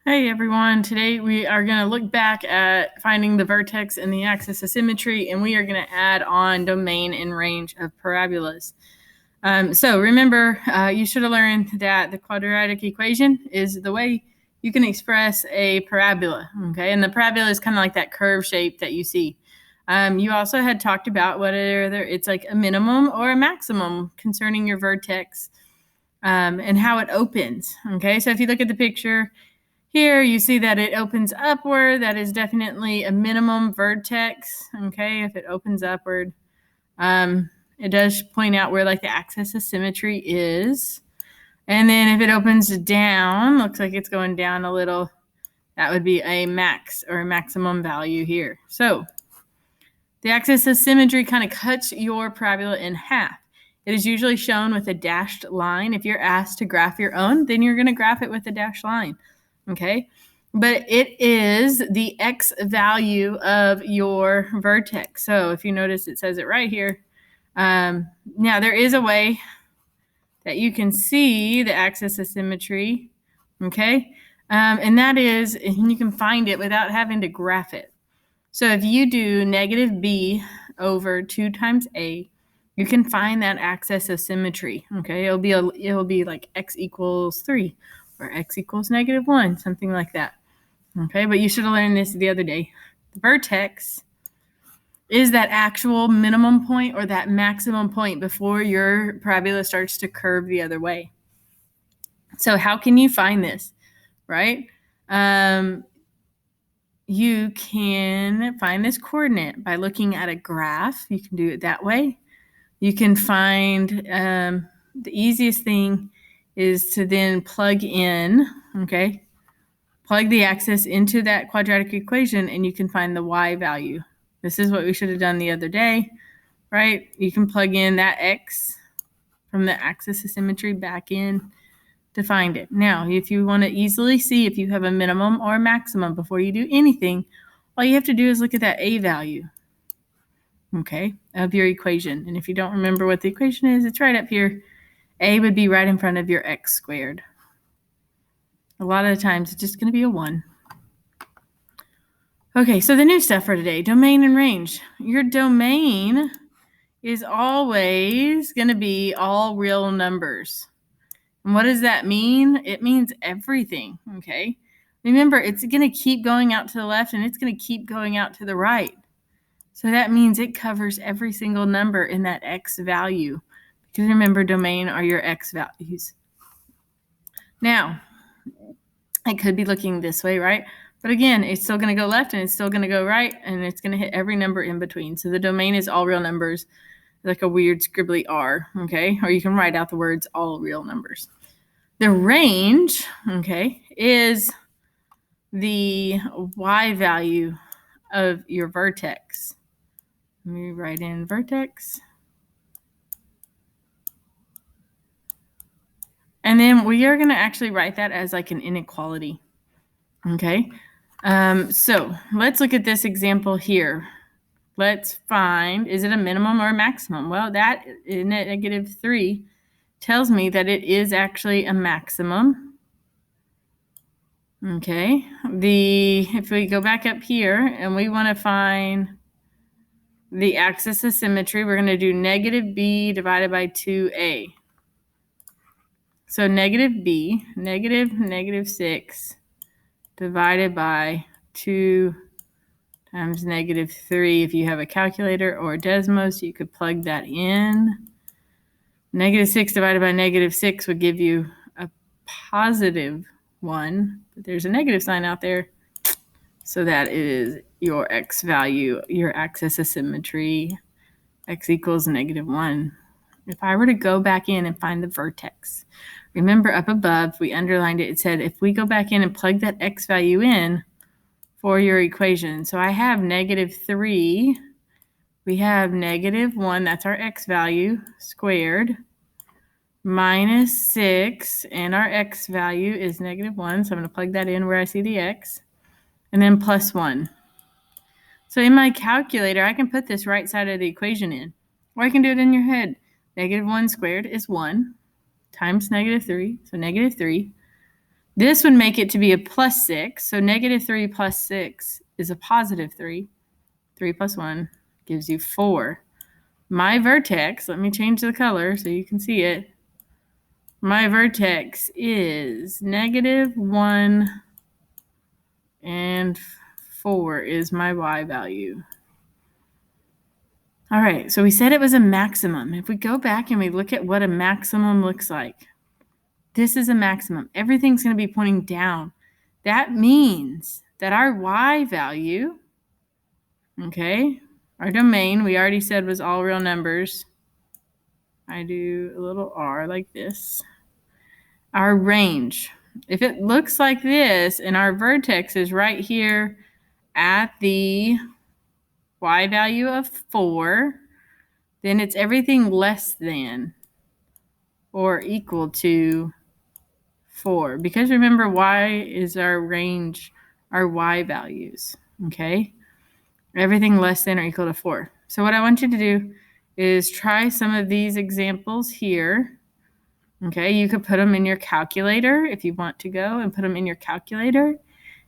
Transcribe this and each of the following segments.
Hey everyone, today we are going to look back at finding the vertex and the axis of symmetry, and we are going to add on domain and range of parabolas. So remember, you should have learned that the quadratic equation is the way you can express a parabola, okay? And the parabola is kind of like that curve shape that you see. You also had talked about whether it's like a minimum or a maximum concerning your vertex and how it opens, okay? So if you look at the picture, here you see that it opens upward. That is definitely a minimum vertex, okay, if it opens upward. It does point out where like the axis of symmetry is. And then if it opens down, looks like it's going down a little, that would be a max or a maximum value here. So the axis of symmetry kind of cuts your parabola in half. It is usually shown with a dashed line. If you're asked to graph your own, then you're going to graph it with a dashed line. Okay, but it is the x value of your vertex. So if you notice, it says it right here. Now there is a way that you can see the axis of symmetry, okay? And that is, and you can find it without having to graph it. So if you do negative b over 2 times a, you can find that axis of symmetry, okay? It'll be like x equals 3 or x equals -1, something like that, okay? But you should have learned this the other day. The vertex is that actual minimum point or that maximum point before your parabola starts to curve the other way. So how can you find this, right? You can find this coordinate by looking at a graph. You can do it that way. You can find the easiest thing is to then plug in, okay? Plug the axis into that quadratic equation and you can find the y value. This is what we should have done the other day, right? You can plug in that x from the axis of symmetry back in to find it. Now, if you want to easily see if you have a minimum or a maximum before you do anything, all you have to do is look at that a value, okay, of your equation. And if you don't remember what the equation is, it's right up here. A would be right in front of your x squared. A lot of the times it's just going to be a 1. Okay, so the new stuff for today, domain and range. Your domain is always going to be all real numbers. And what does that mean? It means everything, okay? Remember, it's going to keep going out to the left and it's going to keep going out to the right. So that means it covers every single number in that x value. Because remember, domain are your x values. Now, I could be looking this way, right? But again, it's still going to go left and it's still going to go right and it's going to hit every number in between. So the domain is all real numbers, like a weird scribbly R, okay? Or you can write out the words all real numbers. The range, okay, is the y value of your vertex. Let me write in vertex. And then we are going to actually write that as like an inequality, okay? So let's look at this example here. Let's find, is it a minimum or a maximum? Well, that in -3 tells me that it is actually a maximum. Okay, if we go back up here and we want to find the axis of symmetry, we're going to do -b divided by 2a. So -b, -6 divided by 2 times -3. If you have a calculator or Desmos, you could plug that in. -6 divided by -6 would give you a +1, but there's a negative sign out there. So that is your x value, your axis of symmetry, x equals -1. If I were to go back in and find the vertex, remember up above, we underlined it. It said if we go back in and plug that x value in for your equation. So I have -3. We have -1, that's our x value, squared, -6, and our x value is -1. So I'm going to plug that in where I see the x, and then +1. So in my calculator, I can put this right side of the equation in, or I can do it in your head. -1 squared is 1 times -3, so -3 This would make it to be a plus 6. So negative 3 plus 6 is a positive 3. 3 plus 1 gives you 4. My vertex, let me change the color so you can see it. My vertex is negative 1 and 4 is my y value. All right, so we said it was a maximum. If we go back and we look at what a maximum looks like, this is a maximum. Everything's going to be pointing down. That means that our y value, okay, our domain, we already said was all real numbers. I do a little r like this. Our range, if it looks like this and our vertex is right here at the y value of 4, then it's everything less than or equal to 4. Because remember, y is our range, our y values, okay? Everything less than or equal to 4. So what I want you to do is try some of these examples here. Okay, you could put them in your calculator if you want to go and put them in your calculator,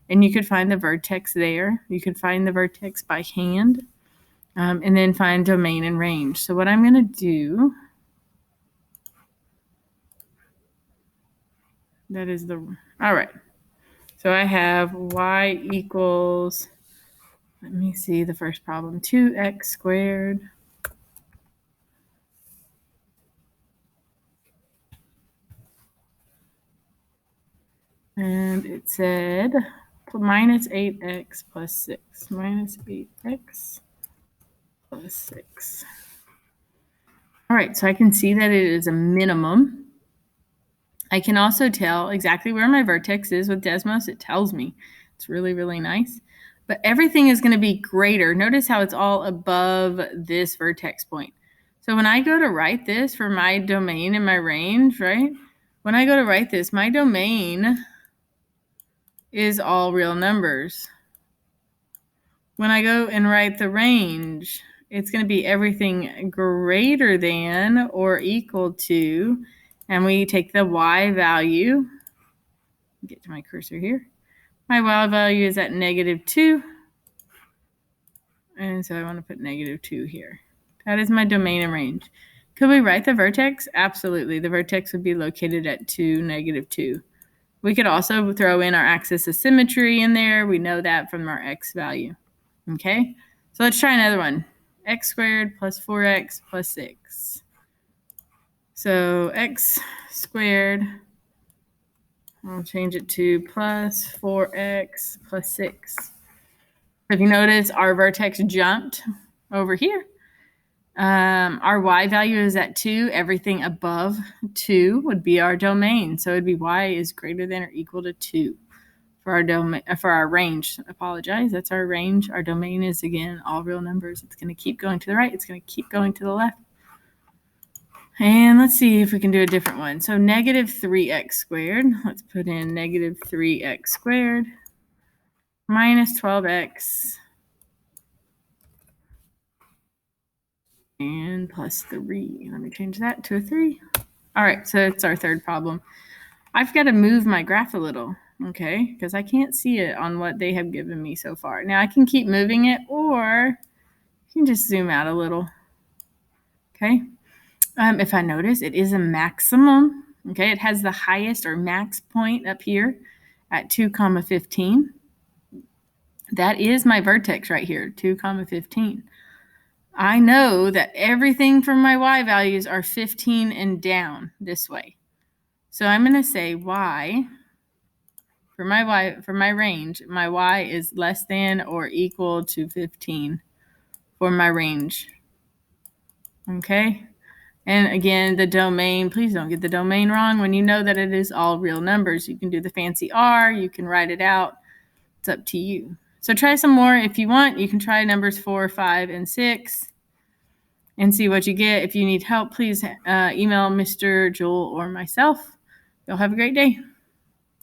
and you could find the vertex there. You could find the vertex by hand, and then find domain and range. So what I'm going to do, that is all right. So I have y equals, let me see the first problem, 2x squared and it said minus 8x plus 6, minus 8x plus 6. All right, so I can see that it is a minimum. I can also tell exactly where my vertex is with Desmos. It tells me. It's really, really nice. But everything is going to be greater. Notice how it's all above this vertex point. So when I go to write this for my domain and my range, right? When I go to write this, my domain is all real numbers. When I go and write the range, it's going to be everything greater than or equal to, and we take the y value, get to my cursor here. My y value is at negative 2, and so I want to put negative 2 here. That is my domain and range. Could we write the vertex? Absolutely. The vertex would be located at 2, negative 2. We could also throw in our axis of symmetry in there. We know that from our x value. Okay, so let's try another one. X squared plus 4x plus 6. So x squared, I'll change it to plus 4x plus 6. If you notice, our vertex jumped over here. Our y value is at 2. Everything above 2 would be our domain. So it'd be y is greater than or equal to 2. For our domain, for our range, apologize, that's our range. Our domain is, again, all real numbers. It's going to keep going to the right. It's going to keep going to the left. And let's see if we can do a different one. So negative 3x squared. Let's put in negative 3x squared minus 12x and plus 3. Let me change that to a 3. All right, so it's our third problem. I've got to move my graph a little. Okay, because I can't see it on what they have given me so far. Now I can keep moving it, or you can just zoom out a little. Okay, if I notice, it is a maximum. Okay, it has the highest or max point up here at 2, 15. That is my vertex right here, 2, 15. I know that everything from my y values are 15 and down this way. So I'm going to say y. For my range, my y is less than or equal to 15 for my range. Okay? And again, the domain, please don't get the domain wrong. When you know that it is all real numbers, you can do the fancy R, you can write it out. It's up to you. So try some more if you want. You can try numbers 4, 5, and 6 and see what you get. If you need help, please email Mr. Joel or myself. Y'all have a great day.